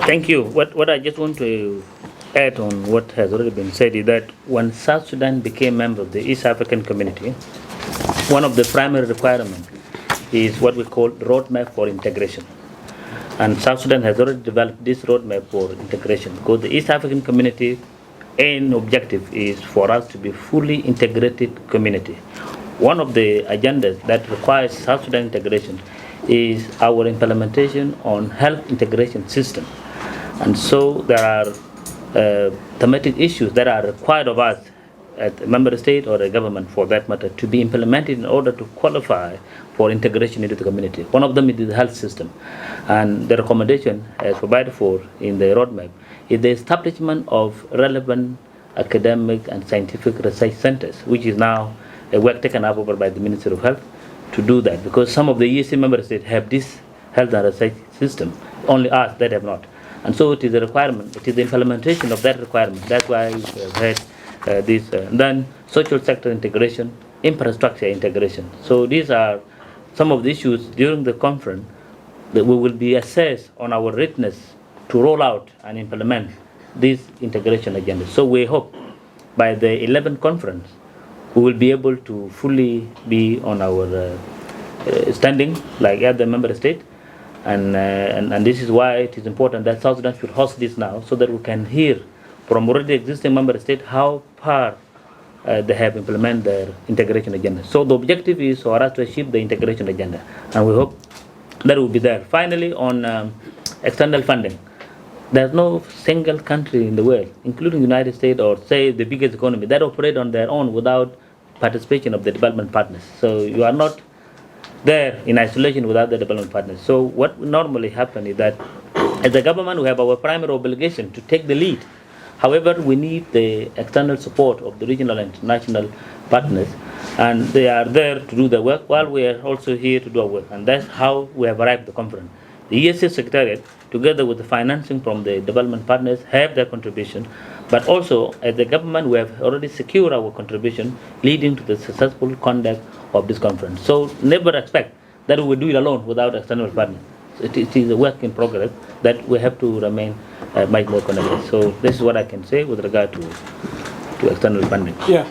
Thank you. What I just want to add on what has already been said is that when South Sudan became member of the East African Community, one of the primary requirements is what we call roadmap for integration. And South Sudan has already developed this roadmap for integration because the East African Community aim objective is for us to be fully integrated community. One of the agendas that requires South Sudan integration is our implementation on health integration system. And so there are thematic issues that are required of us at a member state or a government for that matter to be implemented in order to qualify for integration into the community. One of them is the health system. And the recommendation as provided for in the roadmap is the establishment of relevant academic and scientific research centers, which is now a work taken up over by the Ministry of Health to do that, because some of the EAC member states have this health and research system, only us that have not. And so it is a requirement, it is the implementation of that requirement. That's why we have had this. Then social sector integration, infrastructure integration. So these are some of the issues during the conference that we will be assessed on our readiness to roll out and implement this integration agenda. So we hope by the 11th conference, we will be able to fully be on our standing like other member state. And this is why it is important that South Sudan should host this now, so that we can hear from already existing member states how far they have implemented their integration agenda. So the objective is for us to achieve the integration agenda, and we hope that will be there. Finally, on external funding, there's no single country in the world, including the United States or say the biggest economy, that operate on their own without participation of the development partners. So you are not there in isolation without the development partners. So what normally happens is that as a government, we have our primary obligation to take the lead. However, we need the external support of the regional and international partners, and they are there to do the work while we are also here to do our work. And that's how we have arrived at the conference. The EAC Secretariat, together with the financing from the development partners, have their contribution, but also as the government, we have already secured our contribution, leading to the successful conduct of this conference. So never expect that we will do it alone without external partners. It is a work in progress that we have to remain much more connected. So this is what I can say with regard to external funding. Yeah.